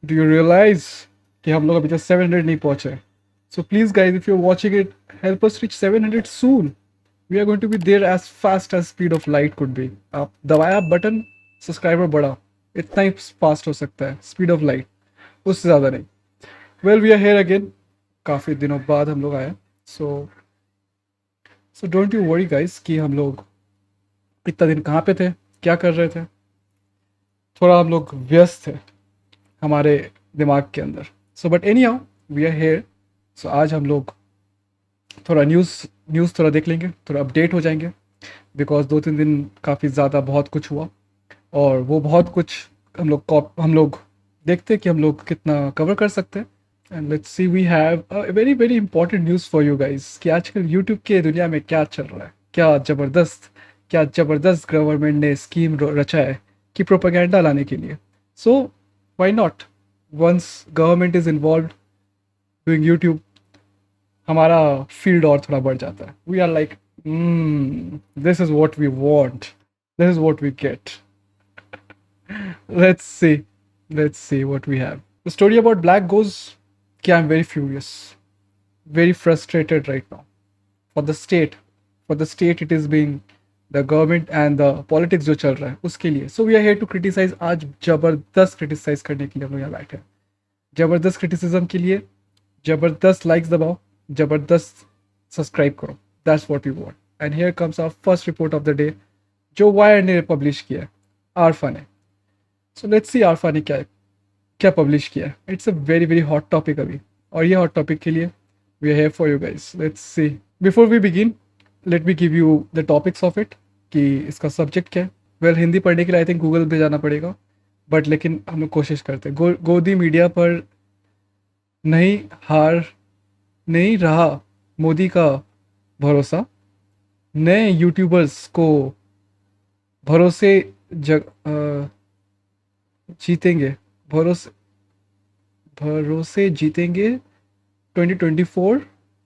Do you realise कि हम लोग अभी तक 700 नहीं पहुंचे? So please guys, if you are watching it, help us reach 700 soon. We are going to be there as fast as speed of light could be. आप दबाया button, subscriber बढ़ा, इतना ही फास्ट हो सकता है, स्पीड ऑफ लाइट, उससे ज़्यादा नहीं. Well, we are here again. काफ़ी दिनों बाद हम लोग आए. So so don't you worry guys कि हम लोग इतना दिन कहाँ पे थे, क्या कर रहे थे. थोड़ा हम लोग व्यस्त थे हमारे दिमाग के अंदर. So but anyhow, we are here. So आज हम लोग थोड़ा न्यूज़ न्यूज़ थोड़ा देख लेंगे, थोड़ा अपडेट हो जाएंगे. बिकॉज 2-3 दिन काफ़ी ज़्यादा बहुत कुछ हुआ, और वो बहुत कुछ हम लोग देखते हैं कि हम लोग कितना कवर कर सकते हैं. And let's see, we have a very very important news for you guys कि आजकल यूट्यूब के दुनिया में क्या चल रहा है. क्या ज़बरदस्त गवर्नमेंट ने स्कीम रचा है कि प्रोपेगेंडा लाने के लिए. So why not, once government is involve doing YouTube, हमारा फील्ड और थोड़ा बढ़ जाता है. We are like, this is what we want, this is what we get. Let's see. Let's see what we have. The story about Black goes, okay, I'm very furious, very frustrated right now. For the state, it is being the government and the politics जो चल रहा है उसके लिए. So we are here to criticize. आज जबरदस्त criticize करने के लिए हम लोग यहाँ बैठे हैं. जबरदस्त criticism के लिए जबरदस्त likes दबाओ, जबरदस्त subscribe करो. That's what we want. And here comes our first report of the day, जो वायर ने पब्लिश किया है, आरफा ने. सो लेट्स सी आरफा ने क्या पब्लिश किया है. It's a very very hot topic अभी, और ये हॉट टॉपिक के लिए we are here for you guys. Let's see. Before we begin, let me give you the topics of it कि इसका सब्जेक्ट क्या है. वेल, हिंदी पढ़ने के लिए आई थिंक गूगल पे जाना पड़ेगा, बट लेकिन हम लोग कोशिश करते हैं. गोदी मीडिया पर नहीं हार नहीं रहा मोदी का भरोसा, नए यूट्यूबर्स को भरोसे जीतेंगे, भरोसे भरोसे जीतेंगे 2024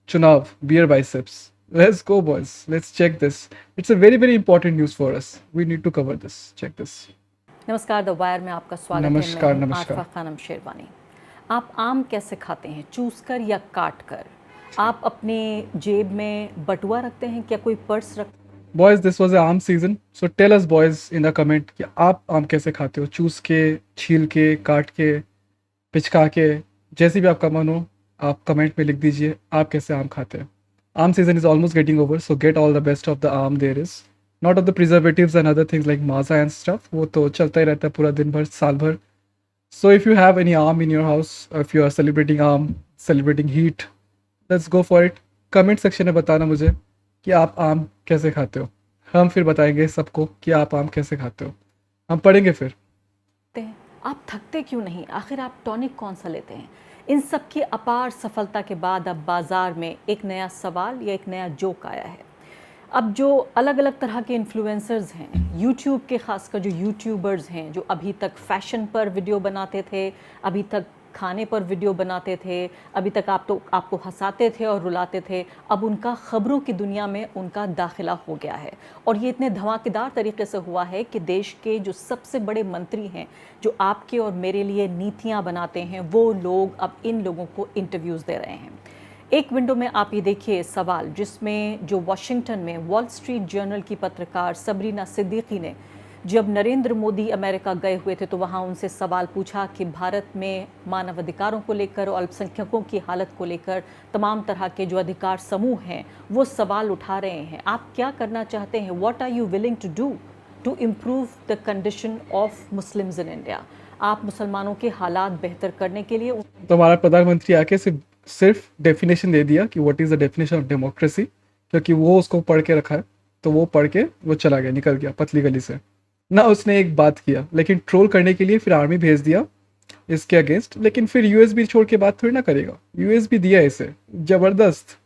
चुनाव. Beer Biceps. Let's go, boys. Let's check this. It's a very, very important news for us. We need to cover this. Check this. नमस्कार, द वायर में आपका स्वागत है. नमस्कार, मैं नमस्कार. आरफा खानम शेरवानी. आप आम कैसे खाते हैं, चूस कर या काट कर? आप अपने जेब में बटुआ रखते हैं, क्या कोई पर्स रख? Boys, this was a आम season. So tell us, boys, in the comment कि आप आम कैसे खाते हो. चूस के, छील के, काट के, पिचका के, जैसे भी आपका मन हो, आप कमेंट में लिख दीजिए आप कैसे आम खाते हैं. आम season is almost getting over, so get all the best of the आम there is. Not of the preservatives and other things like maza and stuff. वो तो चलता ही रहता है पूरा दिन भर, साल भर. So if you have any आम in your house, if you are celebrating आम, celebrating heat, let's go for it. Comment section में बताना मुझे कि आप आम कैसे खाते हो. हम फिर बताएंगे सबको कि आप आम कैसे खाते हो. हम पढ़ेंगे फिर. आप थकते क्यों नहीं? आखिर आप टॉनिक कौन सा लेते हैं? इन सब की अपार सफलता के बाद अब बाजार में एक नया सवाल या एक नया जोक आया है. अब जो अलग अलग तरह के इन्फ्लुएंसर्स हैं, यूट्यूब के, खासकर जो यूट्यूबर्स हैं जो अभी तक फैशन पर वीडियो बनाते थे, अभी तक खाने पर वीडियो बनाते थे, अभी तक आपको हंसाते थे और रुलाते थे, अब उनका ख़बरों की दुनिया में उनका दाखिला हो गया है. और ये इतने धमाकेदार तरीके से हुआ है कि देश के जो सबसे बड़े मंत्री हैं, जो आपके और मेरे लिए नीतियाँ बनाते हैं, वो लोग अब इन लोगों को इंटरव्यूज़ दे रहे हैं. एक विंडो में आप ये देखिए सवाल, जिसमें जो वॉशिंगटन में वॉल स्ट्रीट जर्नल की पत्रकार सबरीना सिद्दीकी ने जब नरेंद्र मोदी अमेरिका गए हुए थे तो वहाँ उनसे सवाल पूछा कि भारत में मानवाधिकारों को लेकर और अल्पसंख्यकों की हालत को लेकर तमाम तरह के जो अधिकार समूह हैं वो सवाल उठा रहे हैं. आप क्या करना चाहते हैं? What are you willing to do to improve the condition of Muslims in India? आप मुसलमानों के हालात बेहतर करने के लिए. तो हमारा प्रधानमंत्री आके सिर्फ डेफिनेशन दे दिया कि what is the definition of democracy, क्योंकि वो उसको पढ़ के रखा है, तो वो पढ़ के वो चला गया, निकल गया पतली गली से ना. उसने एक बात किया, लेकिन ट्रोल करने के लिए फिर आर्मी भेज दिया इसके अगेंस्ट. लेकिन फिर यूएसबी छोड़ के बात थोड़ी ना करेगा. यूएसबी दिया इसे, जबरदस्त.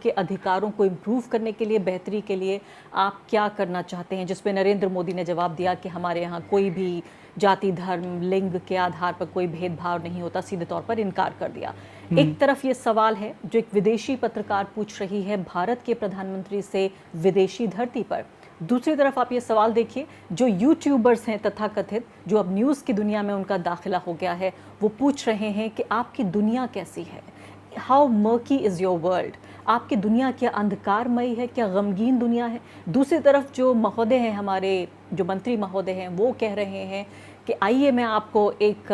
के अधिकारों को इम्प्रूव करने के लिए, बेहतरी के लिए आप क्या करना चाहते हैं? जिस पे नरेंद्र मोदी ने जवाब दिया कि हमारे यहाँ कोई भी जाति, धर्म, लिंग के आधार पर कोई भेदभाव नहीं होता, सीधे तौर पर इनकार कर दिया. एक तरफ ये सवाल है जो एक विदेशी पत्रकार पूछ रही है भारत के प्रधानमंत्री से विदेशी धरती पर, दूसरी तरफ आप ये सवाल देखिए, जो यूट्यूबर्स हैं तथाकथित, जो अब न्यूज़ की दुनिया में उनका दाखिला हो गया है, वो पूछ रहे हैं कि आपकी दुनिया कैसी है, how murky is your world, आपकी दुनिया क्या अंधकारमयी है, क्या गमगीन दुनिया है। दूसरी तरफ जो महोदय हैं, हमारे जो मंत्री महोदय हैं, वो कह रहे हैं कि आइए मैं आपको एक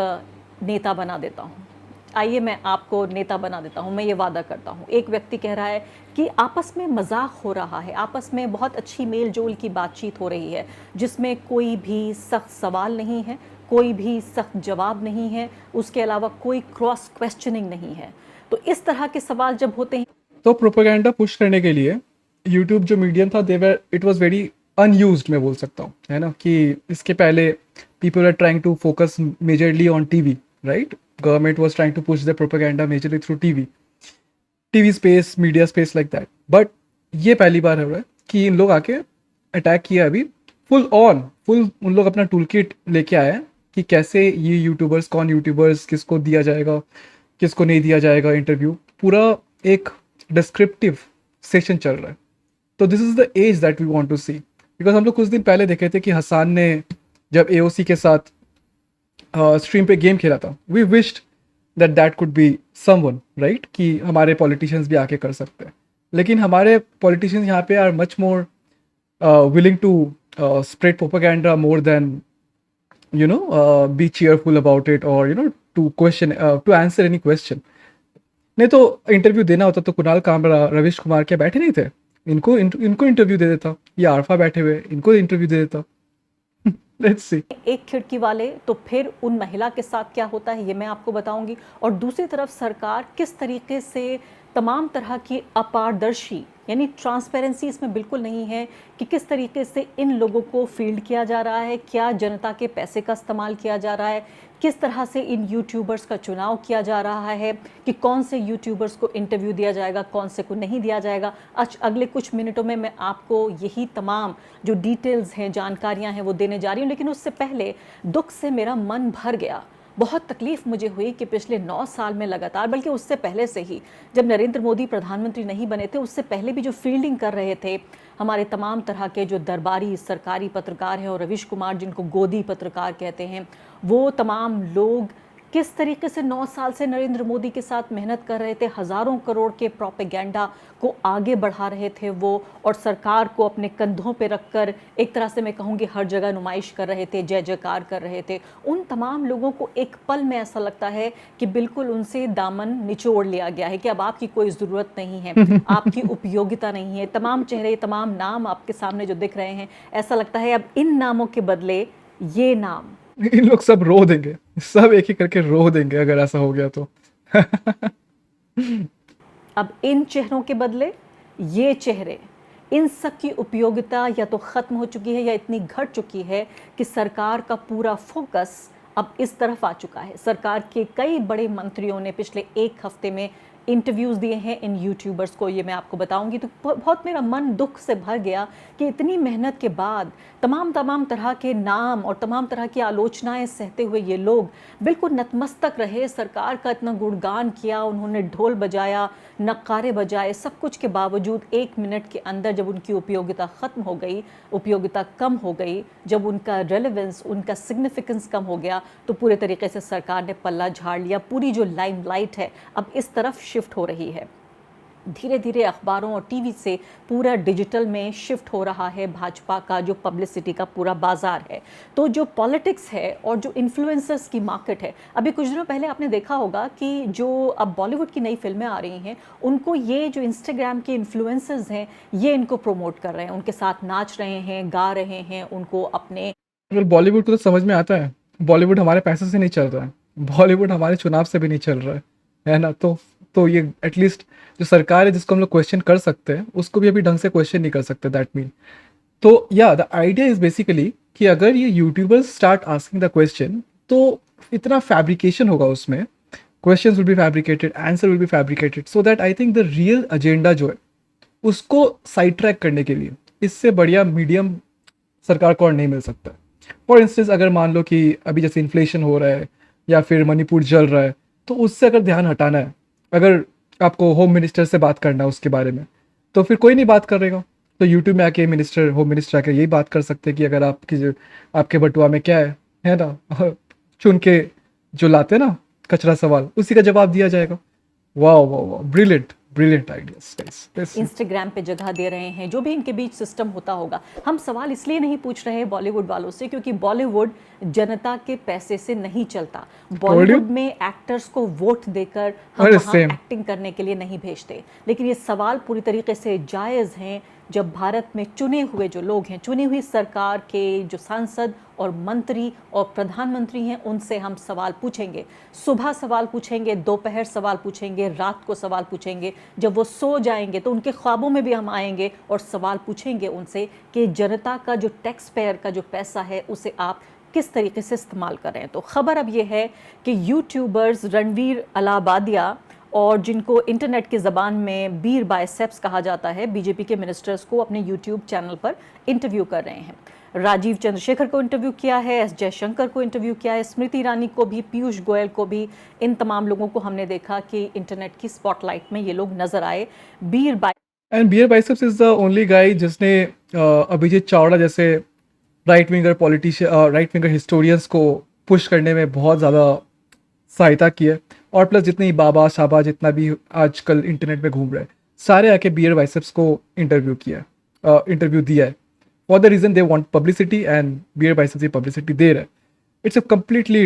नेता बना देता हूँ, आइए मैं आपको नेता बना देता हूँ, मैं ये वादा करता हूँ। एक व्यक्ति कह रहा है कि आपस में मजाक हो रहा है, आपस में बहुत अच्छी मेल जोल की बातचीत हो रही है, जिसमें कोई भी सख्त सवाल नहीं है, कोई भी सख्त जवाब नहीं है, उसके अलावा कोई क्रॉस क्वेश्चनिंग नहीं है। तो इस तरह के सवाल जब होते हैं, तो प्रोपेगेंडा पुश करने के लिए यूट्यूब जो मीडियम था, there it was very unused, मैं बोल सकता हूँ, है ना, कि इसके पहले people are trying to focus majorly on TV, right. Government was trying to push the propaganda majorly through TV space, media space like that. But ये पहली बार हो रहा है कि इन लोग आके अटैक किया अभी फुल उन लोग अपना टूल किट लेके आए हैं कि कैसे ये यूट्यूबर्स, कौन यूट्यूबर्स, किसको दिया जाएगा, किसको नहीं दिया जाएगा इंटरव्यू, पूरा एक डिस्क्रिप्टिव सेशन चल रहा है। तो this is the age that we want to see, because हम लोग कुछ दिन पहले देखे थे कि हसान ने जब एओसी के साथ स्ट्रीम पे गेम खेला था, we wished that could be someone, right, कि हमारे पॉलिटिशियंस भी आके कर सकते हैं। लेकिन हमारे पॉलिटिशियंस यहाँ पे are much more willing to spread propaganda more than be cheerful about it, or to question, to answer any question. नहीं तो इंटरव्यू देना होता तो कुणाल कामरा, रविश कुमार क्या बैठे नहीं थे, इनको इंटरव्यू दे देता, या आरफा बैठे हुए इनको इंटरव्यू दे देता। Let's see. एक खिड़की वाले, तो फिर उन महिला के साथ क्या होता है ये मैं आपको बताऊंगी। और दूसरी तरफ सरकार किस तरीके से तमाम तरह की अपारदर्शी, यानी ट्रांसपेरेंसी इसमें बिल्कुल नहीं है कि किस तरीके से इन लोगों को फील्ड किया जा रहा है, क्या जनता के पैसे का इस्तेमाल किया जा रहा है, किस तरह से इन यूट्यूबर्स का चुनाव किया जा रहा है, कि कौन से यूट्यूबर्स को इंटरव्यू दिया जाएगा, कौन से को नहीं दिया जाएगा। अगले कुछ मिनटों में मैं आपको यही तमाम जो डिटेल्स हैं, जानकारियां हैं, वो देने जा रही हूँ। लेकिन उससे पहले दुख से मेरा मन भर गया, बहुत तकलीफ मुझे हुई कि पिछले 9 साल में लगातार, बल्कि उससे पहले से ही, जब नरेंद्र मोदी प्रधानमंत्री नहीं बने थे, उससे पहले भी जो फील्डिंग कर रहे थे हमारे तमाम तरह के जो दरबारी सरकारी पत्रकार हैं, और रविश कुमार जिनको गोदी पत्रकार कहते हैं, वो तमाम लोग किस तरीके से 9 साल से नरेंद्र मोदी के साथ मेहनत कर रहे थे, हज़ारों करोड़ के प्रोपेगेंडा को आगे बढ़ा रहे थे वो, और सरकार को अपने कंधों पे रखकर एक तरह से मैं कहूँगी हर जगह नुमाइश कर रहे थे, जय जयकार कर रहे थे। उन तमाम लोगों को एक पल में ऐसा लगता है कि बिल्कुल उनसे दामन निचोड़ लिया गया है कि अब आपकी कोई ज़रूरत नहीं है, आपकी उपयोगिता नहीं है। तमाम चेहरे, तमाम नाम आपके सामने जो दिख रहे हैं, ऐसा लगता है अब इन नामों के बदले ये नाम, इन लोग सब रो देंगे, सब एक एक करके रो देंगे अगर ऐसा हो गया तो। अब इन चेहरों के बदले ये चेहरे, इन सब की उपयोगिता या तो ख़त्म हो चुकी है या इतनी घट चुकी है कि सरकार का पूरा फोकस अब इस तरफ आ चुका है। सरकार के कई बड़े मंत्रियों ने पिछले एक हफ्ते में इंटरव्यूज़ दिए हैं इन यूट्यूबर्स को, ये मैं आपको बताऊंगी। तो बहुत मेरा मन दुख से भर गया कि इतनी मेहनत के बाद तमाम तरह के नाम और तमाम तरह की आलोचनाएं सहते हुए ये लोग बिल्कुल नतमस्तक रहे, सरकार का इतना गुणगान किया, उन्होंने ढोल बजाया, नक्कारे बजाए, सब कुछ के बावजूद 1 मिनट के अंदर जब उनकी उपयोगिता ख़त्म हो गई, उपयोगिता कम हो गई, जब उनका रेलेवेंस, उनका सिग्निफिकेंस कम हो गया, तो पूरे तरीके से सरकार ने पल्ला झाड़ लिया। पूरी जो लाइमलाइट है अब इस तरफ शिफ्ट हो रही है। धीरे धीरे अखबारों और टीवी से पूरा डिजिटल में शिफ्ट हो रहा है भाजपा का जो पब्लिसिटी का पूरा बाजार है। तो जो पॉलिटिक्स है और जो इन्फ्लुएंसर्स की मार्केट है, अभी कुछ दिनों पहले आपने देखा होगा कि जो अब बॉलीवुड की नई फिल्में आ रही हैं, उनको ये जो इंस्टाग्राम के इन्फ्लुएंसर्स हैं, ये इनको प्रमोट कर रहे हैं, उनके साथ नाच रहे हैं, गा रहे हैं, उनको अपने बॉलीवुड को तो समझ में आता है, बॉलीवुड हमारे पैसे से नहीं चल रहा है, बॉलीवुड हमारे चुनाव से भी नहीं चल रहा है ना। तो ये एटलीस्ट जो सरकार है जिसको हम लोग क्वेश्चन कर सकते हैं, उसको भी अभी ढंग से क्वेश्चन नहीं कर सकते, दैट मीन। तो या द आइडिया इज बेसिकली कि अगर ये YouTubers start asking the question, तो इतना फैब्रिकेशन होगा उसमें, questions will be fabricated, answer will be fabricated, so that I think the real agenda जो है उसको साइड ट्रैक करने के लिए इससे बढ़िया मीडियम सरकार को और नहीं मिल सकता। फॉर इंस्टेंस, अगर मान लो कि अभी जैसे इन्फ्लेशन हो रहा है या फिर मणिपुर जल रहा है, तो उससे अगर ध्यान हटाना है, अगर आपको होम मिनिस्टर से बात करना है उसके बारे में, तो फिर कोई नहीं बात करेगा, तो यूट्यूब में आके मिनिस्टर होम मिनिस्टर आके यही बात कर सकते हैं कि अगर आपके बटुआ में क्या है ना चुन के जो लाते हैं ना कचरा सवाल, उसी का जवाब दिया जाएगा। वाह वाह वाह, brilliant brilliant ideas guys. Instagram पे जगह दे रहे हैं, जो भी इनके बीच सिस्टम होता होगा। हम सवाल इसलिए नहीं पूछ रहे हैं बॉलीवुड वालों से क्योंकि बॉलीवुड जनता के पैसे से नहीं चलता। बॉलीवुड में एक्टर्स को वोट देकर हम अरे वहाँ सेम एक्टिंग करने के लिए नहीं भेजते। लेकिन ये सवाल पूरी तरीके से जायज़ हैं जब भारत में चुने हुए जो लोग हैं, चुनी हुई सरकार के जो सांसद और मंत्री और प्रधानमंत्री हैं, उनसे हम सवाल पूछेंगे। सुबह सवाल पूछेंगे, दोपहर सवाल पूछेंगे, रात को सवाल पूछेंगे। जब वो सो जाएंगे तो उनके ख्वाबों में भी हम आएंगे और सवाल पूछेंगे उनसे कि जनता का जो टैक्स पेयर का जो पैसा है उसे आप किस तरीके से इस्तेमाल कर रहे हैं। तो खबर अब ये है कि यूट्यूबर्स रणवीर अलाहाबादिया और जिनको इंटरनेट की ज़बान में बीर बाइसेप्स कहा जाता है, बीजेपी के मिनिस्टर्स को अपने यूट्यूब चैनल पर इंटरव्यू कर रहे हैं। राजीव चंद्रशेखर को इंटरव्यू किया है, एस जयशंकर को इंटरव्यू किया है, स्मृति ईरानी को भी, पीयूष गोयल को भी। इन तमाम लोगों को हमने देखा कि इंटरनेट की स्पॉटलाइट में ये लोग नजर आए। And Beer Biceps is the only guy जिसने अभिजीत चावड़ा जैसे राइट विंगर हिस्टोरियंस को पुश करने में बहुत ज़्यादा सहायता की है। और प्लस जितने बाबा शाबा जितना भी आजकल इंटरनेट में घूम रहे हैं, सारे आके बियर बाइसेप्स को इंटरव्यू दिया है for the reason they want publicity, and Beer Biceps ये पब्लिसिटी दे रहा है। It's a completely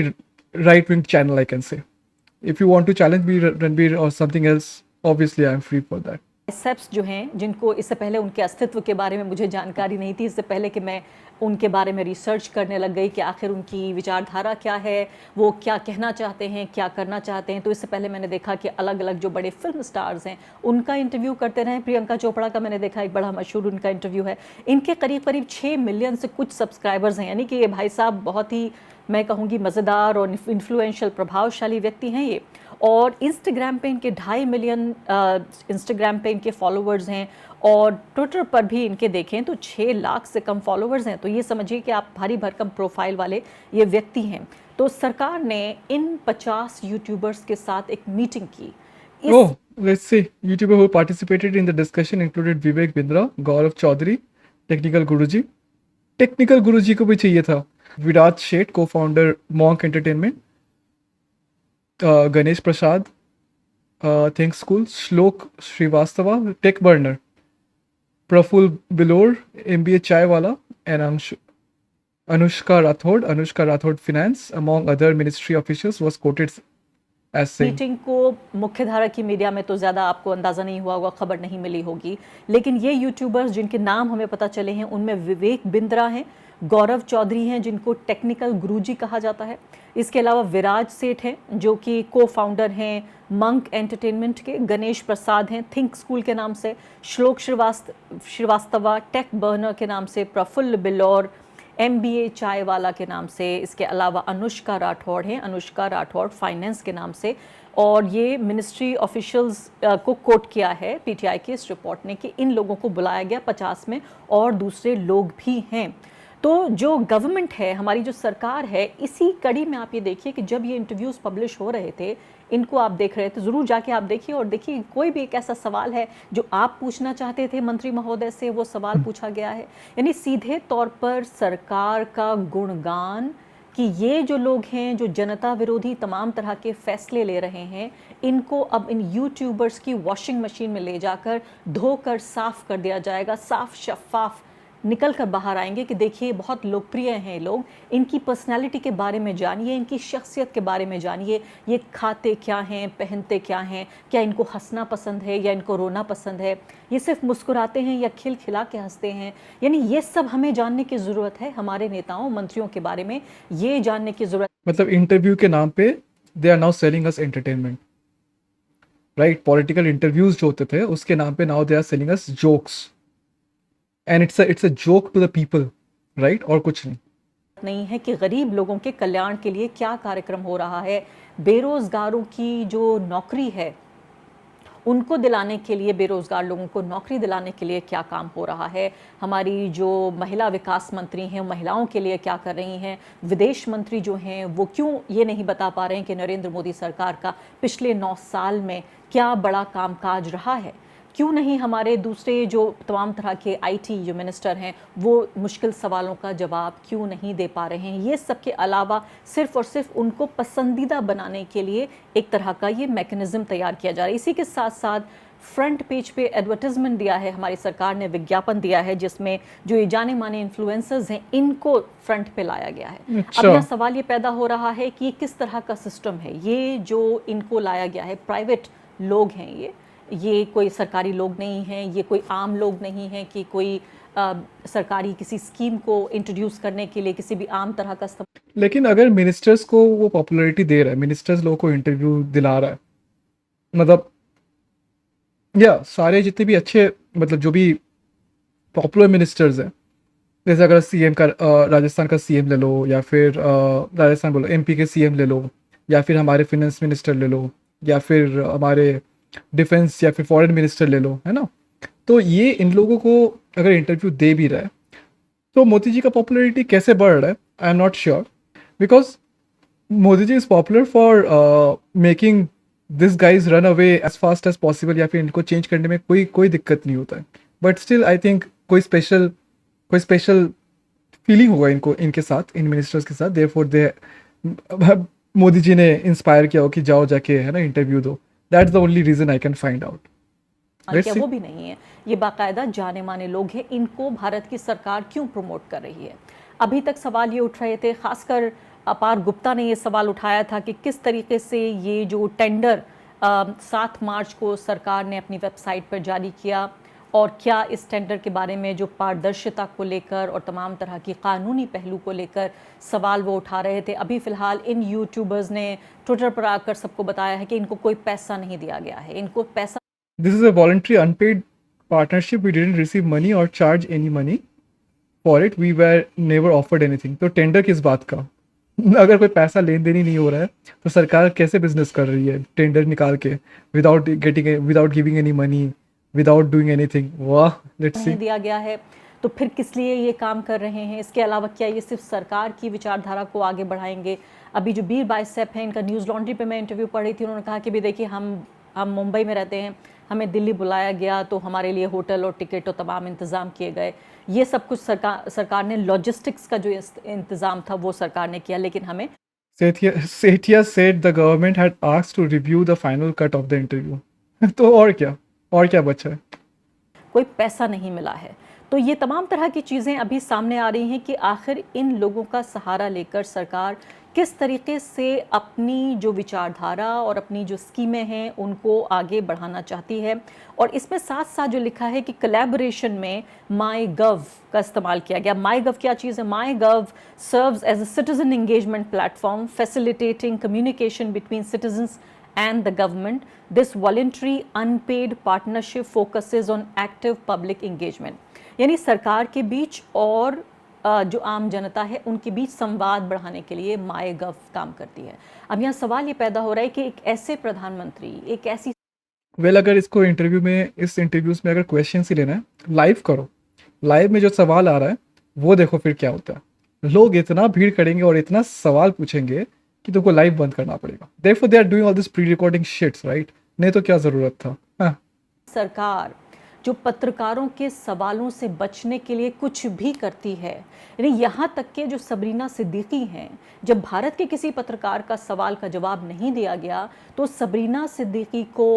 right wing channel, I can say. If you want to challenge me, Ranbir, or something else, obviously I am free for that. Biceps जो हैं, जिनको इससे पहले उनके अस्तित्व के बारे में मुझे जानकारी नहीं थी, इससे पहले कि मैं उनके बारे में रिसर्च करने लग गई कि आखिर उनकी विचारधारा क्या है, वो क्या कहना चाहते हैं, क्या करना चाहते हैं। तो इससे पहले मैंने देखा कि अलग अलग जो बड़े फिल्म स्टार्स हैं उनका इंटरव्यू करते रहे। प्रियंका चोपड़ा का मैंने देखा, एक बड़ा मशहूर उनका इंटरव्यू है। इनके करीब करीब 6 मिलियन से कुछ सब्सक्राइबर्स हैं, यानी कि ये भाई साहब बहुत ही, मैं कहूँगी, मज़ेदार और इन्फ्लुएंशियल प्रभावशाली व्यक्ति हैं ये। और इंस्टाग्राम पे इनके 2.5 मिलियन इंस्टाग्राम पे इनके फॉलोअर्स हैं, और ट्विटर पर भी इनके देखें तो 6 लाख से कम फॉलोअर्स हैं। तो ये समझिए कि आप भारी भरकम प्रोफाइल वाले ये व्यक्ति हैं। तो सरकार ने इन 50 यूट्यूबर्स के साथ एक मीटिंग की। Oh, let's see. YouTuber who participated in the discussion included Vivek Bindra, Gaurav Chaudhary, Technical Guruji. Technical Guruji को भी चाहिए था। Virat Sheth, co-founder Monk Entertainment, Ganesh Prasad, think school, श्लोक Srivastava, take burner, Praful बिलोर, MBA चाय वाला, and Anushka Rathod Finance, among other ministry officials, was quoted as saying. Meeting को मुख्यधारा की मीडिया में तो ज़्यादा आपको अंदाज़ा नहीं हुआ होगा, खबर नहीं मिली होगी, लेकिन ये यूट्यूबर्स जिनके नाम हमें पता चले हैं उनमें विवेक बिंद्रा हैं, गौरव चौधरी हैं जिनको टेक्निकल गुरुजी कहा जाता है, इसके अलावा विराज सेठ हैं जो कि को फाउंडर हैं मंक एंटरटेनमेंट के, गणेश प्रसाद हैं थिंक स्कूल के नाम से, श्लोक श्रीवास्तवा टेक बर्नर के नाम से, प्रफुल्ल बिलौर MBA चाय वाला के नाम से, इसके अलावा अनुष्का राठौड़ हैं, अनुष्का राठौड़ फाइनेंस के नाम से। और ये मिनिस्ट्री ऑफिशियल्स को कोट किया है PTI की इस रिपोर्ट ने कि इन लोगों को बुलाया गया 50 में, और दूसरे लोग भी हैं। तो जो गवर्नमेंट है, हमारी जो सरकार है, इसी कड़ी में आप ये देखिए कि जब ये इंटरव्यूज़ पब्लिश हो रहे थे, इनको आप देख रहे थे, ज़रूर जाके आप देखिए और देखिए कोई भी एक ऐसा सवाल है जो आप पूछना चाहते थे मंत्री महोदय से, वो सवाल पूछा गया है। यानी सीधे तौर पर सरकार का गुणगान कि ये जो लोग हैं जो जनता विरोधी तमाम तरह के फैसले ले रहे हैं, इनको अब इन यूट्यूबर्स की वॉशिंग मशीन में ले जाकर धोकर साफ कर दिया जाएगा, साफ शफाफ निकल कर बाहर आएंगे कि देखिए बहुत लोकप्रिय हैं ये लोग, इनकी पर्सनालिटी के बारे में जानिए, इनकी शख्सियत के बारे में जानिए, ये खाते क्या हैं, पहनते क्या हैं, क्या इनको हंसना पसंद है या इनको रोना पसंद है, ये सिर्फ मुस्कुराते हैं या खिलखिला के हंसते हैं। यानी ये सब हमें जानने की ज़रूरत है, हमारे नेताओं मंत्रियों के बारे में ये जानने की ज़रूरत। मतलब इंटरव्यू के नाम पे they are now selling us entertainment, right? Political interviews जो होते थे उसके नाम पे now they are selling us jokes, and it's a joke to the people, right? और कुछ नहीं है कि गरीब लोगों के कल्याण के लिए क्या कार्यक्रम हो रहा है, बेरोजगारों की जो नौकरी है उनको दिलाने के लिए, बेरोजगार लोगों को नौकरी दिलाने के लिए क्या काम हो रहा है, हमारी जो महिला विकास मंत्री हैं महिलाओं के लिए क्या कर रही हैं, विदेश मंत्री जो हैं वो क्यों ये नहीं बता पा रहे हैं कि नरेंद्र मोदी सरकार का पिछले 9 साल में क्या बड़ा कामकाज रहा है। क्यों नहीं हमारे दूसरे जो तमाम तरह के आईटी जो मिनिस्टर हैं वो मुश्किल सवालों का जवाब क्यों नहीं दे पा रहे हैं। ये सब के अलावा सिर्फ और सिर्फ उनको पसंदीदा बनाने के लिए एक तरह का ये मैकेनिज्म तैयार किया जा रहा है। इसी के साथ साथ फ्रंट पेज पे एडवर्टाइजमेंट दिया है, हमारी सरकार ने विज्ञापन दिया है जिसमें जो ये जाने माने इन्फ्लुएंसर्स हैं इनको फ्रंट पे लाया गया है। अब अच्छा। यहाँ सवाल ये पैदा हो रहा है कि किस तरह का सिस्टम है ये जो इनको लाया गया है। प्राइवेट लोग हैं ये कोई सरकारी लोग नहीं हैं, ये कोई आम लोग नहीं हैं कि कोई सरकारी किसी स्कीम को इंट्रोड्यूस करने के लिए किसी भी आम तरह का लेकिन अगर मिनिस्टर्स को वो पॉपुलैरिटी दे रहा है, मिनिस्टर्स लोगों को इंटरव्यू दिला रहा है, मतलब या सारे जितने भी अच्छे मतलब जो भी पॉपुलर मिनिस्टर्स हैं, जैसे अगर सीएम का राजस्थान का सीएम ले लो, या फिर राजस्थान बोलो एमपी के सीएम ले लो, या फिर हमारे फिनेंस मिनिस्टर ले लो, या फिर हमारे डिफेंस या फिर फॉरेन मिनिस्टर ले लो, है ना। तो ये इन लोगों को अगर इंटरव्यू दे भी रहा है तो मोदी जी का पॉपुलैरिटी कैसे बढ़ रहा है, I am not sure, because Modi ji is popular for making this guys run away as fast as possible, या फिर इनको चेंज करने में कोई दिक्कत नहीं होता है। बट स्टिल आई थिंक कोई स्पेशल फीलिंग होगा इनको, इनके साथ, इन मिनिस्टर्स के साथ, देयरफॉर दे मोदी जी ने इंस्पायर किया हो कि जाओ जाके, है ना, इंटरव्यू दो। That's the only reason I can find out. क्या वो भी नहीं है, ये बाकायदा जाने माने लोग हैं, इनको भारत की सरकार क्यों प्रमोट कर रही है। अभी तक सवाल ये उठ रहे थे, खासकर अपार गुप्ता ने ये सवाल उठाया था कि किस तरीके से ये जो टेंडर 7 मार्च को सरकार ने अपनी वेबसाइट पर जारी किया, और क्या इस टेंडर के बारे में जो पारदर्शिता को लेकर और तमाम तरह की कानूनी पहलू को लेकर सवाल वो उठा रहे थे। अभी फ़िलहाल इन यूट्यूबर्स ने ट्विटर पर आकर सबको बताया है कि इनको कोई पैसा नहीं दिया गया है, इनको पैसा This is a voluntary unpaid partnership. We didn't receive money or charge any money for it. We were never offered anything. तो टेंडर किस बात का? अगर कोई पैसा लेन देन ही नहीं हो रहा है तो सरकार कैसे बिजनेस कर रही है टेंडर निकाल के, without giving any money, without doing anything. वाह, लेट्स सी। दिया गया है तो फिर किस लिए ये काम कर रहे हैं। इसके अलावा क्या ये सिर्फ सरकार की विचारधारा को आगे बढ़ाएंगे। अभी जो बीर बाइसेप हैं, इनका न्यूज़ लॉन्ड्री पे मैं इंटरव्यू पढ़ी थी, उन्होंने कहा कि भी देखिए हम मुंबई में रहते हैं, हमें दिल्ली बुलाया गया तो हमारे लिए होटल और टिकट और तमाम इंतज़ाम किए गए। ये सब कुछ सरकार ने, लॉजिस्टिक्स का जो इंतज़ाम था वो सरकार ने किया, लेकिन हमें Sethia said the government had asked to review the final cut of the interview. तो और क्या बचा है? कोई पैसा नहीं मिला है। तो ये तमाम तरह की चीज़ें अभी सामने आ रही हैं कि आखिर इन लोगों का सहारा लेकर सरकार किस तरीके से अपनी जो विचारधारा और अपनी जो स्कीमें हैं उनको आगे बढ़ाना चाहती है। और इसमें साथ साथ जो लिखा है कि कोलैबोरेशन में माई गव का इस्तेमाल किया गया। माई गव क्या चीज़ है? MyGov serves as a citizen engagement platform facilitating communication between citizens and the government. This voluntary unpaid partnership focuses on active public engagement. यानी सरकार के बीच और जो आम जनता है उनके बीच संवाद बढ़ाने के लिए माई गव काम करती है। अब यहाँ सवाल ये पैदा हो रहा है कि एक ऐसे प्रधानमंत्री, एक ऐसी अगर इसको इस इंटरव्यूज में अगर क्वेश्चन ही लेना है, लाइव करो, लाइव में जो सवाल आ रहा है वो देखो फिर क्या होता है। लोग इतना भीड़ करेंगे और इतना सवाल पूछेंगे कि तुमको लाइव बंद करना पड़ेगा। Therefore they are doing all this pre-recording shits, right? नहीं तो क्या ज़रूरत था? हाँ। सरकार जो पत्रकारों के सवालों से बचने के लिए कुछ भी करती है, यानी यहाँ तक के जो सबरीना सिद्दीकी हैं, जब भारत के किसी पत्रकार का सवाल का जवाब नहीं दिया गया तो सबरीना सिद्दीकी को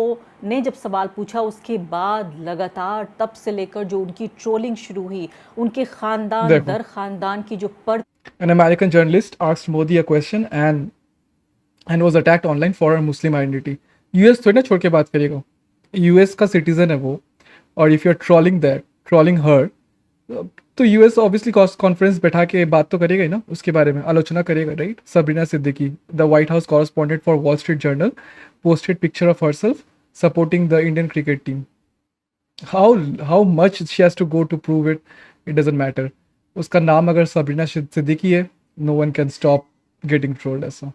ने जब सवाल पूछा उसके बाद लगातार तब से लेकर जो उनकी ट्रोलिंग शुरू हुई, उनके खानदान दर खानदान की जो An American journalist asked Modi a question and was attacked online for her Muslim identity. US थोड़ी ना छोड़ के बात करेगा। US का सिटीजन है वो, और इफ यू आर ट्रॉलिंग हर, तो यूएस ऑब्वियसली कॉन्फ्रेंस बैठा के बात तो करेगा ही ना, उसके बारे में आलोचना करेगा, right. Sabrina Siddiqui, the White House correspondent for Wall Street Journal, posted picture of herself supporting the Indian cricket team. How much she has to go to prove it, it doesn't matter. उसका नाम अगर Sabrina Siddiqui है, no one can stop getting trolled ऐसा।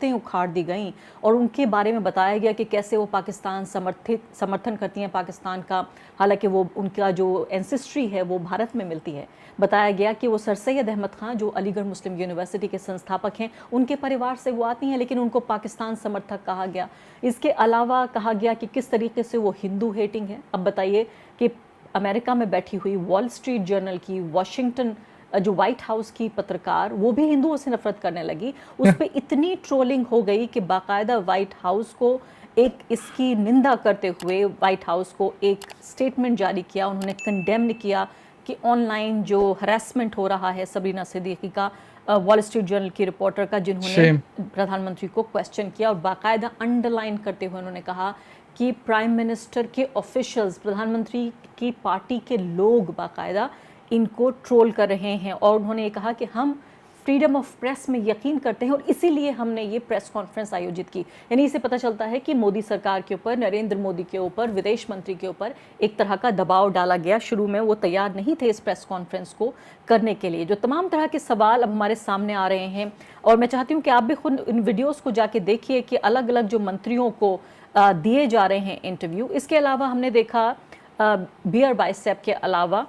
तख्तें उखाड़ दी गईं और उनके बारे में बताया गया कि कैसे वो पाकिस्तान समर्थन करती हैं पाकिस्तान का, हालांकि वो उनका जो एंसेस्ट्री है वो भारत में मिलती है। बताया गया कि वो सर सैयद अहमद ख़ान जो अलीगढ़ मुस्लिम यूनिवर्सिटी के संस्थापक हैं, उनके परिवार से वो आती हैं, लेकिन उनको पाकिस्तान समर्थक कहा गया। इसके अलावा कहा गया कि किस तरीके से वो हिंदू हेटिंग है। अब बताइए कि अमेरिका में बैठी हुई वॉल स्ट्रीट जर्नल की, वाशिंगटन जो व्हाइट हाउस की पत्रकार, वो भी हिंदुओं से नफरत करने लगी। उस पर इतनी ट्रोलिंग हो गई कि बाकायदा व्हाइट हाउस को एक इसकी निंदा करते हुए व्हाइट हाउस को एक स्टेटमेंट जारी किया। उन्होंने कंडेम्न किया कि ऑनलाइन जो हरासमेंट हो रहा है सबरीना सिद्दीकी का, वॉल स्ट्रीट जर्नल की रिपोर्टर का, जिन्होंने प्रधानमंत्री को क्वेश्चन किया, और बाकायदा अंडरलाइन करते हुए उन्होंने कहा कि प्राइम मिनिस्टर के ऑफिशियल्स, प्रधानमंत्री की पार्टी के लोग बाकायदा इनको ट्रोल कर रहे हैं। और उन्होंने ये कहा कि हम फ्रीडम ऑफ प्रेस में यकीन करते हैं और इसीलिए हमने ये प्रेस कॉन्फ्रेंस आयोजित की। यानी इससे पता चलता है कि मोदी सरकार के ऊपर, नरेंद्र मोदी के ऊपर, विदेश मंत्री के ऊपर एक तरह का दबाव डाला गया। शुरू में वो तैयार नहीं थे इस प्रेस कॉन्फ्रेंस को करने के लिए। जो तमाम तरह के सवाल अब हमारे सामने आ रहे हैं, और मैं चाहती हूँ कि आप भी खुद इन वीडियोज़ को जाके देखिए कि अलग अलग जो मंत्रियों को दिए जा रहे हैं इंटरव्यू। इसके अलावा हमने देखा बियर बाइसेप के अलावा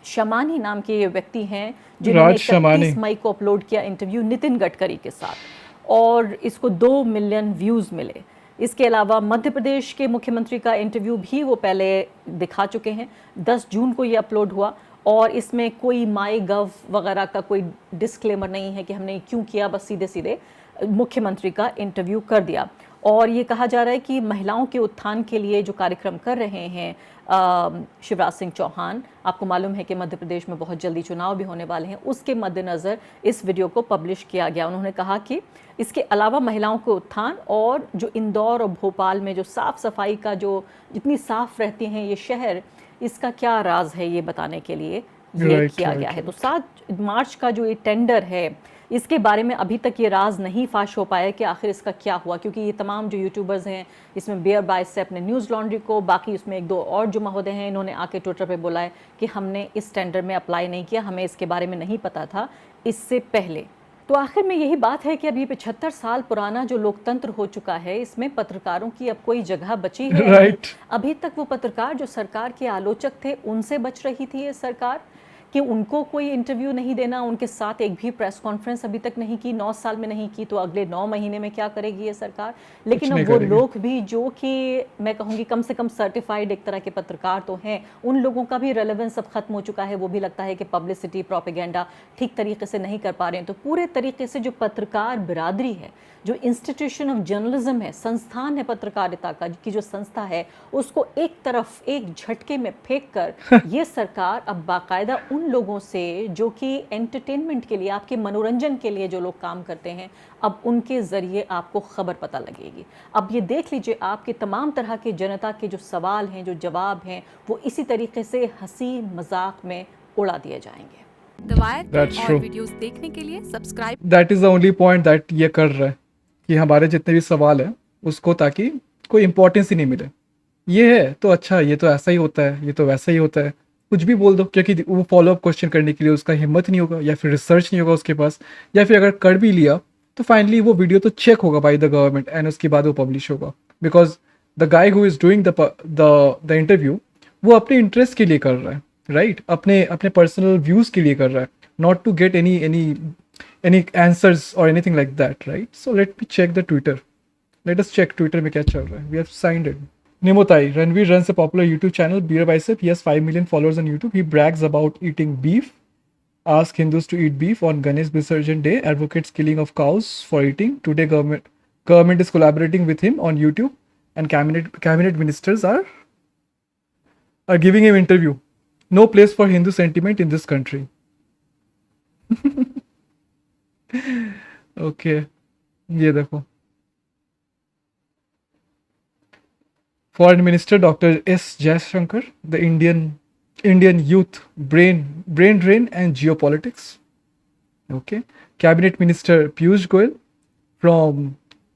शमानी नाम के ये व्यक्ति हैं जिन्होंने 31 मई को अपलोड किया इंटरव्यू नितिन गडकरी के साथ, और इसको 2 मिलियन व्यूज़ मिले। इसके अलावा मध्य प्रदेश के मुख्यमंत्री का इंटरव्यू भी वो पहले दिखा चुके हैं। 10 जून को ये अपलोड हुआ और इसमें कोई माई गव वगैरह का कोई डिस्क्लेमर नहीं है कि हमने क्यों किया, बस सीधे सीधे मुख्यमंत्री का इंटरव्यू कर दिया। और ये कहा जा रहा है कि महिलाओं के उत्थान के लिए जो कार्यक्रम कर रहे हैं शिवराज सिंह चौहान, आपको मालूम है कि मध्य प्रदेश में बहुत जल्दी चुनाव भी होने वाले हैं, उसके मद्देनज़र इस वीडियो को पब्लिश किया गया। उन्होंने कहा कि इसके अलावा महिलाओं के उत्थान और जो इंदौर और भोपाल में जो साफ़ सफाई का, जो जितनी साफ़ रहती हैं ये शहर, इसका क्या राज है ये बताने के लिए ये किया गया है। तो 7 मार्च का जो ये टेंडर है, इसके बारे में अभी तक ये राज नहीं फाश हो पाया कि आखिर इसका क्या हुआ, क्योंकि ये तमाम जो यूट्यूबर्स हैं, इसमें बियर बाइसेप ने, न्यूज़ लॉन्ड्री को, बाकी उसमें 1-2 और जो महोदय हैं, इन्होंने आके ट्विटर पे बोला है कि हमने इस टेंडर में अप्लाई नहीं किया, हमें इसके बारे में नहीं पता था इससे पहले। तो आखिर में यही बात है कि अब ये 75 साल पुराना जो लोकतंत्र हो चुका है, इसमें पत्रकारों की अब कोई जगह बची है नहीं। अभी तक वो पत्रकार जो सरकार के आलोचक थे, उनसे बच रही थी ये सरकार कि उनको कोई इंटरव्यू नहीं देना, उनके साथ एक भी प्रेस कॉन्फ्रेंस अभी तक नहीं की, 9 साल में नहीं की, तो अगले 9 महीने में क्या करेगी ये सरकार। लेकिन अब वो लोग भी जो कि मैं कहूँगी कम से कम सर्टिफाइड एक तरह के पत्रकार तो हैं, उन लोगों का भी रेलेवेंस अब खत्म हो चुका है। वो भी लगता है कि पब्लिसिटी, प्रोपेगेंडा ठीक तरीके से नहीं कर पा रहे हैं। तो पूरे तरीके से जो पत्रकार बिरादरी है, जो इंस्टीट्यूशन ऑफ जर्नलिज्म है, संस्थान है पत्रकारिता का की जो संस्था है, उसको एक तरफ एक झटके में फेंक कर ये सरकार अब बाकायदा उन लोगों से जो कि एंटरटेनमेंट के लिए, आपके मनोरंजन के लिए जो लोग काम करते हैं, अब उनके ज़रिए आपको खबर पता लगेगी। अब ये देख लीजिए, आपके तमाम तरह के जनता के जो सवाल हैं, जो जवाब हैं, वो इसी तरीके से हंसी मजाक में उड़ा दिए जाएंगे। और वीडियोस देखने के लिए subscribe. That is the only point that ये कर रहा है कि हमारे जितने भी सवाल हैं उसको ताकि कोई इंपॉर्टेंस ही नहीं मिले। ये है तो अच्छा, ये तो ऐसा ही होता है, ये तो वैसा ही होता है, कुछ भी बोल दो, क्योंकि वो फॉलोअप क्वेश्चन करने के लिए उसका हिम्मत नहीं होगा, या फिर रिसर्च नहीं होगा उसके पास, या फिर अगर कर भी लिया तो फाइनली वो वीडियो तो चेक होगा बाय द गवर्नमेंट एंड उसके बाद वो पब्लिश होगा। Because the guy who is doing the interview, वो अपने इंटरेस्ट के लिए कर रहा है, राइट? अपने पर्सनल व्यूज़ के लिए कर रहा है, not to get any answers or anything like that, right? So let me check the Twitter. Let us check Twitter में क्या चल रहा है. We have signed it. Nimotai, Ranveer runs a popular YouTube channel, Beer Bicep. He has 5 million followers on YouTube. He brags about eating beef. Ask Hindus to eat beef on Ganesh Visarjan Day. Advocates killing of cows for eating. Today government is collaborating with him on YouTube, and cabinet ministers are giving him interview. No place for Hindu sentiment in this country. Okay, ये देखो, foreign minister doctor S Jaishankar, the Indian youth brain drain and geopolitics. Okay, cabinet minister Piyush Goyal, from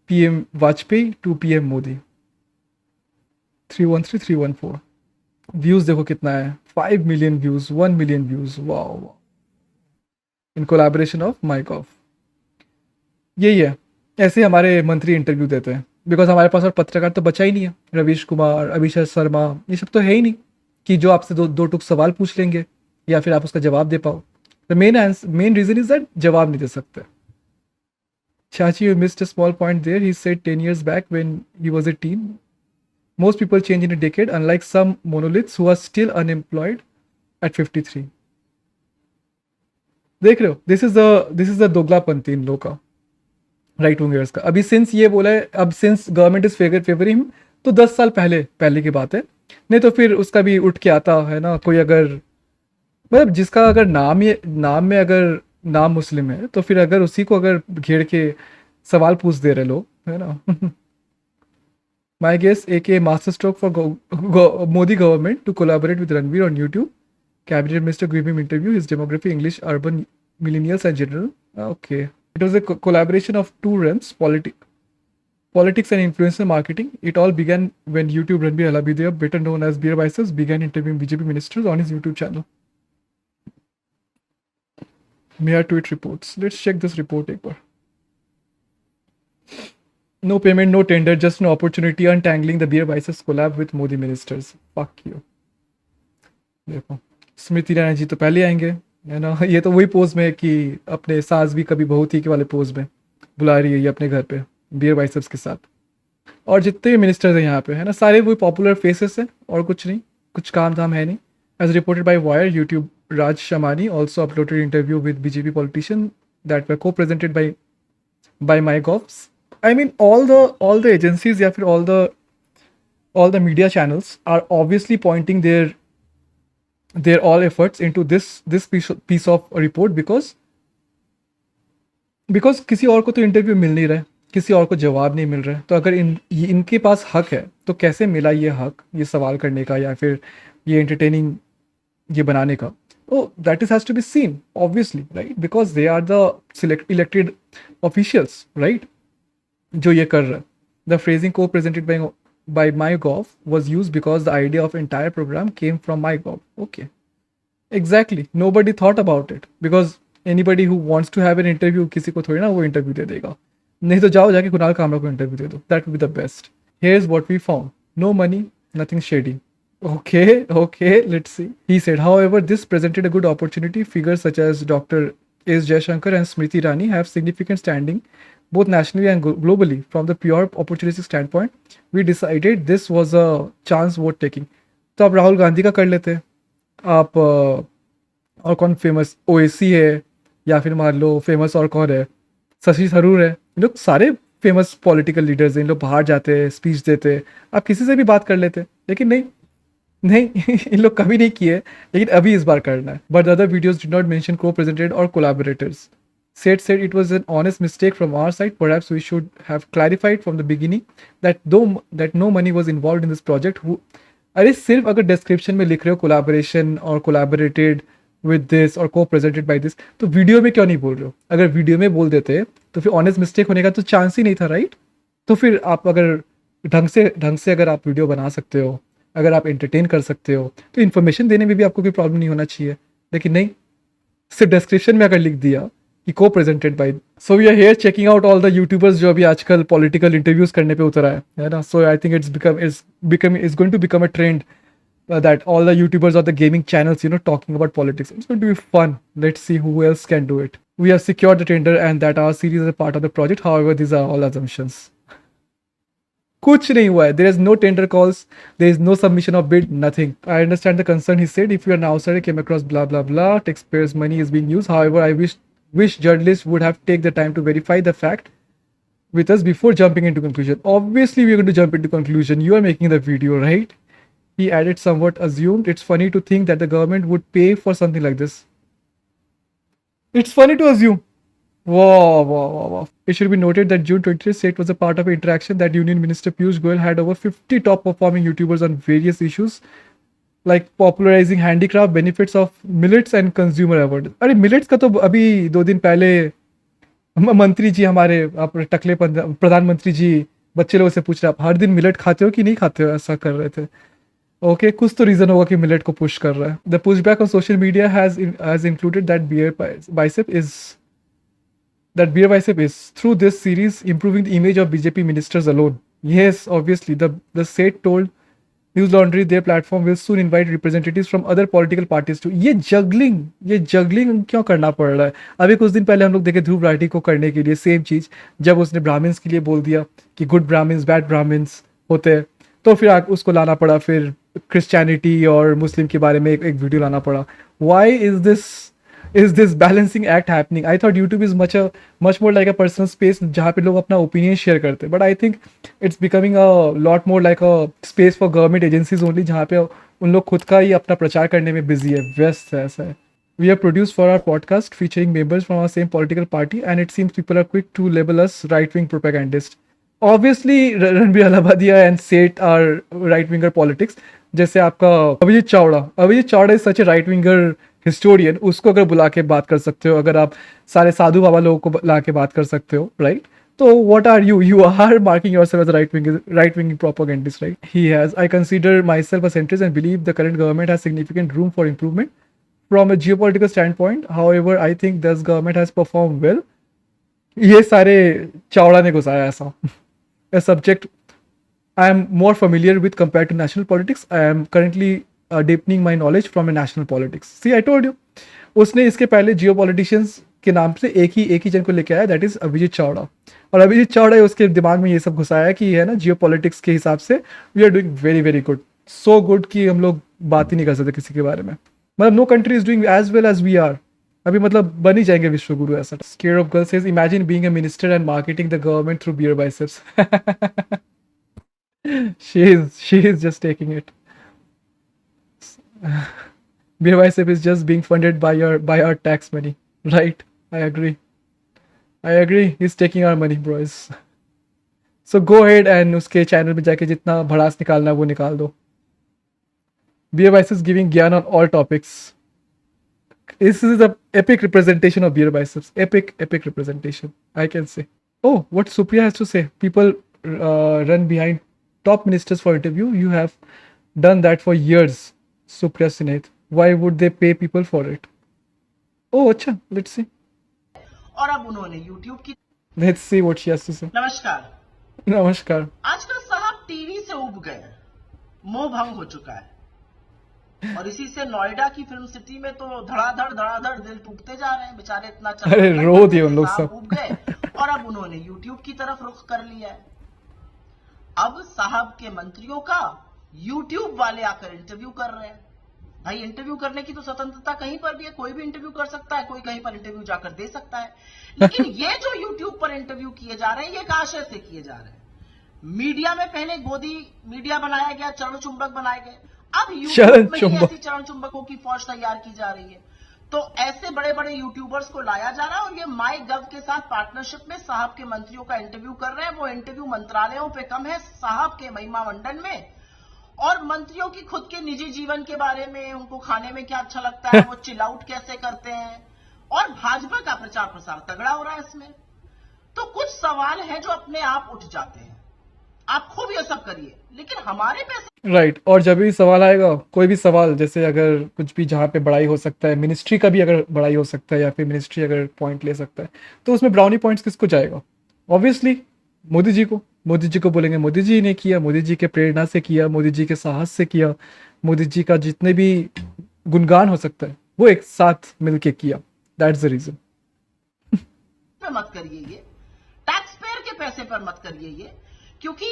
PM Vajpayee to PM Modi. 313-314 views देखो कितना है, 5 million views, 1 million views, wow, in collaboration of माइकॉफ। यही है। ऐसे हमारे मंत्री इंटरव्यू देते हैं, बिकॉज हमारे पास और पत्रकार तो बचा ही नहीं है। रवीश कुमार, अभिषेक शर्मा, ये सब तो है ही नहीं कि जो आपसे दो टुक सवाल पूछ लेंगे या फिर आप उसका जवाब दे पाओ। The main reason is that जवाब नहीं दे सकते। Chachi, you missed a small point there. He said 10 years back when he was a teen, most people change in a decade, unlike some monoliths who are still unemployed at 53. देख रहे हो, this is the दोगलापंथी इन लोगों का, right wingers का। अभी since ये बोला है, अब सिंस गवर्नमेंट इज फेवरिंग, तो 10 साल पहले की बात है। नहीं तो फिर उसका भी उठ के आता है ना कोई, अगर मतलब जिसका अगर नाम में अगर नाम मुस्लिम है, तो फिर अगर उसी को अगर घेर के सवाल पूछ दे रहे लोग, है ना। My guess AK master stroke for Modi government to collaborate with Ranveer on YouTube. Cabinet Minister gave him interview. His demography: English, urban, millennials, and general. Okay, it was a collaboration of two realms: politics and influencer marketing. It all began when YouTube Ranbir Alabidia, better known as Beer Biceps, began interviewing BJP ministers on his YouTube channel. Mayor tweet reports. Let's check this report एक बार. No payment, no tender, just an opportunity untangling the Beer Biceps collab with Modi ministers. Fuck you. देखो, स्मृति ईरानी जी तो पहले आएंगे, है ना। ये तो वही पोज में कि अपने सास भी कभी बहू थी के वाले पोज में बुला रही है ये अपने घर पे बियर बाइसेप्स के साथ। और जितने भी मिनिस्टर्स हैं यहाँ पे, है ना, सारे वही पॉपुलर फेसेस हैं और कुछ नहीं, कुछ काम धाम है नहीं। As reported by Wire, YouTube Raj Shamani also uploaded interview with BJP politician that were co-presented by MyGovs. I mean all the agencies या फिर all the media channels are obviously pointing their all efforts into this piece of report because किसी और को तो interview मिल नहीं रहा है, किसी और को जवाब नहीं मिल रहा है। तो अगर इनके पास हक है तो कैसे मिला ये हक, ये सवाल करने का या फिर ये एंटरटेनिंग ये बनाने का? तो that is has to be seen obviously, right, because they are the elected officials, right, जो ये कर रहा है। द फ्रेजिंग को presented by MyGov was used because the idea of entire program came from MyGov. Okay, exactly. Nobody thought about it because anybody who wants to have an interview, किसी को थोड़ी ना वो इंटरव्यू दे देगा। नहीं तो जाओ जाके कुणाल कामरा को इंटरव्यू दे दो, that would be the best. Here's what we found: no money, nothing shady. Okay, let's see. He said, however, this presented a good opportunity. Figures such as Dr. S. Jaishankar and Smriti Irani have significant standing both nationally and globally. From the pure opportunistic standpoint, we decided this was a chance vote taking. तो आप राहुल गांधी का कर लेते, आप और कौन famous ओएसी है, या फिर मान लो फेमस और कौन है, शशि थरूर है, इन लोग सारे फेमस पॉलिटिकल लीडर्स हैं, इन लोग बाहर जाते हैं, स्पीच देते हैं, आप किसी से भी बात कर लेते, लेकिन नहीं इन लोग कभी नहीं किए, लेकिन अभी इस बार करना है। But the other videos did not mention co-presented or collaborators. Said it was an honest mistake from our side. Perhaps we should have clarified from the beginning that no money was involved in this project. अरे सिर्फ अगर description में लिख रहे हो collaboration और collaborated with this और को-प्रेजेंटेड by this, तो वीडियो में क्यों नहीं बोल रहे हो? अगर वीडियो में बोल देते तो फिर ऑनेस्ट मिस्टेक होने का तो चांस ही नहीं था, राइट? तो फिर आप अगर ढंग से अगर आप वीडियो बना सकते हो, अगर आप एंटरटेन कर सकते हो, तो इन्फॉर्मेशन देने में भी आपको कोई प्रॉब्लम नहीं होना चाहिए। लेकिन नहीं, सिर्फ डिस्क्रिप्शन में अगर लिख दिया कि co-presented by. So we are here checking out all the YouTubers जो अभी आजकल political interviews करने पे उतर आए, है ना? So I think it's going to become a trend that all the YouTubers or the gaming channels, talking about politics. It's going to be fun. Let's see who else can do it. We have secured the tender and that our series is a part of the project. However, these are all assumptions. कुछ नहीं हुआ है. There is no tender calls. There is no submission of bid. Nothing. I understand the concern. He said, if you are an outsider, came across blah blah blah, taxpayers' money is being used. However, I wish journalists would have taken the time to verify the fact with us before jumping into conclusion. Obviously, we're going to jump into conclusion. You are making the video, right? He added, somewhat assumed. It's funny to think that the government would pay for something like this. It's funny to assume. Wow. It should be noted that June 23rd state was a part of an interaction that Union Minister Piyush Goyal had over 50 top performing YouTubers on various issues like popularizing handicraft, benefits of millets and consumer award. अरे millets का तो अभी 2 दिन पहले मंत्री जी हमारे टकले प्रधानमंत्री जी बच्चे लोगों से पूछ रहे, आप हर दिन मिलेट खाते हो कि नहीं खाते हो, ऐसा कर रहे थे। ओके, कुछ तो रीजन होगा कि मिलेट को पुश कर रहा है। The pushback on social media has included that Beer Bicep is that Beer Bicep is, through this series, improving the image of BJP ministers alone. Yes, obviously, the state told News Laundry their platform will soon invite representatives from other political parties to. ये juggling क्यों करना पड़ रहा है? अभी कुछ दिन पहले हम लोग देखे ध्रुव राठी को करने के लिए सेम चीज, जब उसने ब्राह्मण्स के लिए बोल दिया कि गुड ब्राह्मण्स बैड ब्राह्मण्स होते हैं, तो फिर उसको लाना पड़ा, फिर क्रिश्चियनिटी और मुस्लिम के बारे में एक वीडियो लाना पड़ा. Why is this balancing act happening? I thought YouTube is much more like a personal space जहाँ पे लोग अपना opinion share करते हैं, but I think it's becoming a lot more like a space for government agencies only, जहाँ पे उन लोग खुद का ही अपना प्रचार करने में busy है, व्यस्त है, ऐसा है. We have produced for our podcast featuring members from our same political party, and it seems people are quick to label us right-wing propagandists. Obviously, Ranbir Alabadia and Seth are right-winger politics. जैसे आपका Abhijit Chavda is such a right-winger historian, उसको अगर बुला के बात कर सकते हो, अगर आप सारे साधु बाबा लोगों को ला के बात कर सकते हो, राइट? तो what are you are marking yourself as right wing propagandist, right? He has, I consider myself a centrist and believe the current government has significant room for improvement from a geopolitical standpoint. However I think this government has perform well. ये सारे चावड़ा ने घुसाया ऐसा a subject I am more familiar with compared to national politics. I am currently deepening my knowledge from a national politics. See, I told you. उसने इसके पहले जियो politicians के नाम से एक ही जन को लेके आया, दैट इज अभिजीत चावड़ा. और अभिजीत चावड़ा उसके दिमाग में ये सब घुसाया कि है ना, जियो पॉलिटिक्स के हिसाब से we are doing very very good, so good कि हम लोग बात ही नहीं कर सकते किसी के बारे में. मतलब no country is doing as well as we are. अभी मतलब बन ही जाएंगे विश्व गुरु ऐसा. Scare of girl says imagine being a minister and marketing the government through Beer Biceps. she is just taking it. Beer Bicep is just being funded by our tax money, right? I agree. He's taking our money, boys. So go ahead and उसके channel पे जाके जितना भड़ास निकालना वो निकाल दो. Beer Bicep is giving ज्ञान on all topics. This is the epic representation of Beer Biceps. Epic representation, I can say. Oh, what Supriya has to say. People run behind top ministers for interview. You have done that for years, Supriya Sineth. Why would they pay people for it? Oh, अच्छा, let's see. और अब उन्होंने YouTube की. Let's see what she has to say. नमस्कार. आजकल साहब TV से उब गए, मोह भंग हो चुका है, और इसी से नोएडा की फिल्म सिटी में तो धड़ाधड़ दिल टूटते जा रहे हैं बेचारे. इतना चल, अरे रो दिए उन लोग सब. उब गए और अब उन्होंने YouTube की तरफ रुख कर लिया है. अब साहब के मंत्रियों का YouTube वाले आकर इंटरव्यू कर रहे हैं. भाई, इंटरव्यू करने की तो स्वतंत्रता कहीं पर भी है, कोई भी इंटरव्यू कर सकता है, कोई कहीं पर इंटरव्यू जाकर दे सकता है. लेकिन ये जो YouTube पर इंटरव्यू किए जा रहे हैं, ये आशय से किए जा रहे हैं. मीडिया में पहले गोदी मीडिया बनाया गया, चरण चुंबक बनाए गए. अब YouTube में ही ऐसी चरण चुंबकों की फौज तैयार की जा रही है. तो ऐसे बड़े बड़े यूट्यूबर्स को लाया जा रहा है और ये माई गव के साथ पार्टनरशिप में साहब के मंत्रियों का इंटरव्यू कर रहे हैं. वो इंटरव्यू मंत्रालयों पे कम है, साहब के महिमा मंडन में. और मंत्रियों की खुद के निजी जीवन के बारे में, उनको खाने में क्या अच्छा लगता है, वो चिल आउट कैसे करते हैं, और भाजपा का प्रचार प्रसार तगड़ा हो रहा है इसमें. तो कुछ सवाल हैं जो अपने आप उठ जाते हैं. आप खूब ये सब करिए, लेकिन हमारे पैसे, राइट. और जब भी सवाल आएगा, कोई भी सवाल, जैसे अगर कुछ भी जहाँ पे बड़ाई हो सकता है, मिनिस्ट्री का भी अगर बड़ाई हो सकता है, या फिर मिनिस्ट्री अगर पॉइंट ले सकता है, तो उसमें ब्राउनी पॉइंट्स किसको जाएगा? ऑब्वियसली मोदी जी को बोलेंगे मोदी जी ने किया, मोदी जी के प्रेरणा से किया, मोदी जी के साहस से किया, मोदी जी का जितने भी गुणगान हो सकता है वो एक साथ मिलके किया. That's the reason. मत करिए ये, टैक्स पेयर के पैसे पर मत करिए ये. क्योंकि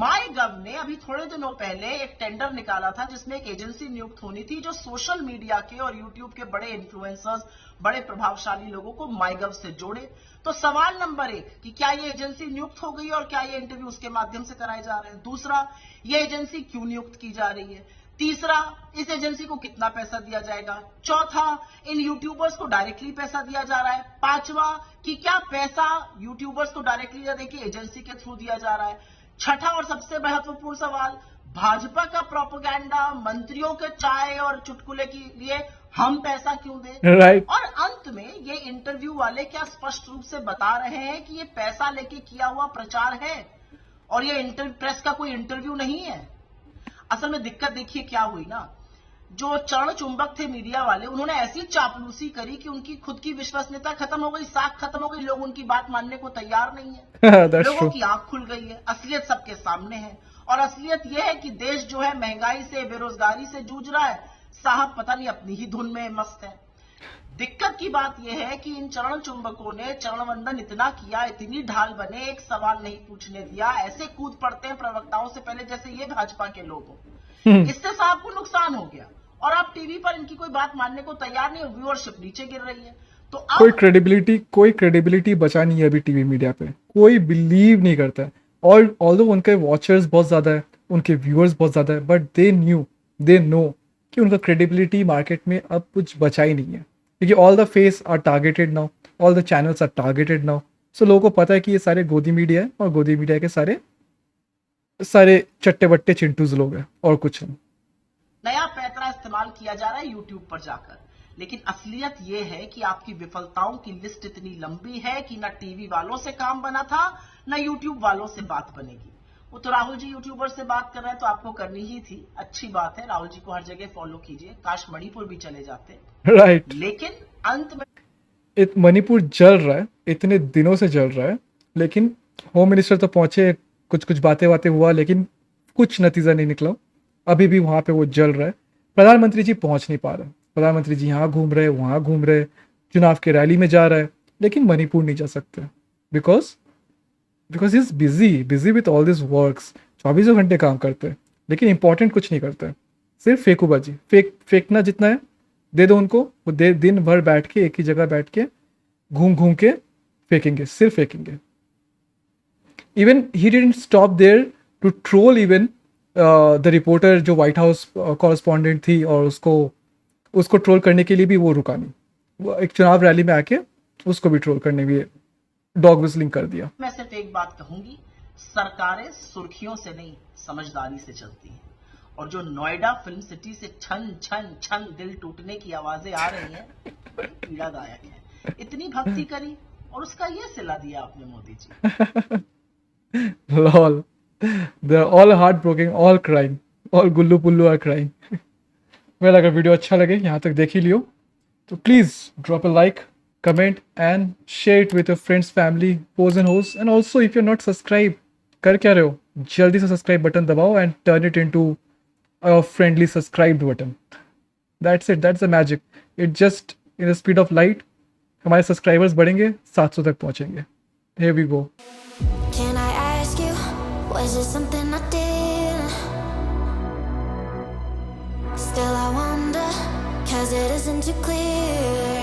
माई गव ने अभी थोड़े दिनों पहले एक टेंडर निकाला था जिसमें एक एजेंसी नियुक्त होनी थी जो सोशल मीडिया के और यूट्यूब के बड़े इन्फ्लुएंसर्स, बड़े प्रभावशाली लोगों को माई गव से जोड़े. तो सवाल नंबर 1 कि क्या ये एजेंसी नियुक्त हो गई और क्या ये इंटरव्यू उसके माध्यम से कराए जा रहे हैं. दूसरा, ये एजेंसी क्यों नियुक्त की जा रही है. तीसरा, इस एजेंसी को कितना पैसा दिया जाएगा. चौथा, इन यूट्यूबर्स को डायरेक्टली पैसा दिया जा रहा है. पांचवा, कि क्या पैसा यूट्यूबर्स को डायरेक्टली या देखिए एजेंसी के थ्रू दिया जा रहा है. छठा और सबसे महत्वपूर्ण सवाल, भाजपा का प्रोपेगेंडा, मंत्रियों के चाय और चुटकुले के लिए हम पैसा क्यों दें. राइट. और अंत में ये इंटरव्यू वाले क्या स्पष्ट रूप से बता रहे हैं कि ये पैसा लेके किया हुआ प्रचार है और ये प्रेस का कोई इंटरव्यू नहीं है. असल में दिक्कत देखिए क्या हुई ना, जो चरण चुंबक थे मीडिया वाले, उन्होंने ऐसी चापलूसी करी कि उनकी खुद की विश्वसनीयता खत्म हो गई, साख खत्म हो गई, लोग उनकी बात मानने को तैयार नहीं है। That's लोगों true. की आंख खुल गई है, असलियत सबके सामने है। और असलियत यह है कि देश जो है महंगाई से, बेरोजगारी से जूझ रहा है। साहब पता नहीं अपनी ही धुन में मस्त है। दिक्कत की बात यह है कि इन चरण चुंबकों ने चरण वंदन इतना किया, इतनी ढाल बने, एक सवाल नहीं पूछने दिया, ऐसे कूद पड़ते हैं प्रवक्ताओं से पहले जैसे ये भाजपा के लोग हो। इससे साहब को नुकसान हो गया और आप टीवी पर इनकी कोई बात मानने को तैयार नहीं, व्यूअरशिप नीचे गिर रही है। तो कोई क्रेडिबिलिटी बचा नहीं है अभी टीवी मीडिया पे, कोई बिलीव नहीं करता है। और ऑल्दो उनके वॉचर्स बहुत ज़्यादा है, उनके व्यूअर्स बहुत ज़्यादा है, बट दे नो कि उनका क्रेडिबिलिटी मार्केट में अब कुछ बचा ही नहीं है, क्योंकि all the face are targeted now, all the channels are targeted now. So लोगों को पता है कि ये सारे गोदी मीडिया है और गोदी मीडिया के सारे चट्टे बट्टे चिंटूज लोग हैं और कुछ नहीं। नया पैतरा इस्तेमाल किया जा रहा है यूट्यूब पर जाकर, लेकिन असलियत यह है कि आपकी विफलताओं की लिस्ट इतनी लंबी है कि ना टीवी वालों से काम बना था, ना यूट्यूब वालों से बात बनेगी। वो तो राहुल जी यूट्यूबर से बात कर रहे हैं तो आपको करनी ही थी, अच्छी बात है, राहुल जी को हर जगह फॉलो कीजिए, काश मणिपुर भी चले जाते। राइट। लेकिन अंत में मणिपुर जल रहा है, इतने दिनों से जल रहा है, लेकिन होम मिनिस्टर तो पहुंचे, कुछ बातें हुआ, लेकिन कुछ नतीजा नहीं निकला। अभी भी वहां पे वो जल रहा है। प्रधानमंत्री जी पहुंच नहीं पा रहे, प्रधानमंत्री जी यहाँ घूम रहे, वहाँ घूम रहे, चुनाव के रैली में जा रहा है, लेकिन मणिपुर नहीं जा सकते because he is busy with all this works. 24 घंटे काम करते हैं, लेकिन इंपॉर्टेंट कुछ नहीं करते हैं, सिर्फ फेंकूबाजी, फेंकना जितना है दे दो उनको, वो दिन भर बैठ के एक ही जगह बैठ के घूम के फेंकेंगे, सिर्फ फेंकेंगे। Even he didn't stop there to troll even the reporter जो व्हाइट हाउस कॉरेस्पॉन्डेंट थी, और उसको ट्रोल करने के लिए भी वो रुका नहीं। वो एक चुनाव रैली में आके उसको भी ट्रोल करने भी डॉग विस्लिंग कर दिया। मैं सिर्फ एक बात कहूंगी, सरकारें सुर्खियों से नहीं समझदारी से चलती हैं। और जो नोएडा फिल्म सिटी से छन छन छन दिल टूटने की आवाजें आ रही हैं, बड़ी पीड़ादायक है। इतनी भक्ति करी और उसका ये सिला दिया आपने Modi ji. Lol, they are all heartbroken, all crying, all गुल्लू पुल्लू are crying. well, अगर वीडियो अच्छा लगे, यहाँ तक देख ही लियो, तो please drop a like, comment and share it with your friends, family, hoes and hoes. And also if you are not subscribe, कर क्या रहे हो, जल्दी से सब्सक्राइब बटन दबाओ and turn it into a friendly subscribe button. That's it, that's the magic. It just in the speed of light हमारे subscribers बढ़ेंगे, 700 तक पहुंचेंगे। Here we go. Can I ask you, was it something I did? Still I wonder, 'cause it isn't too clear.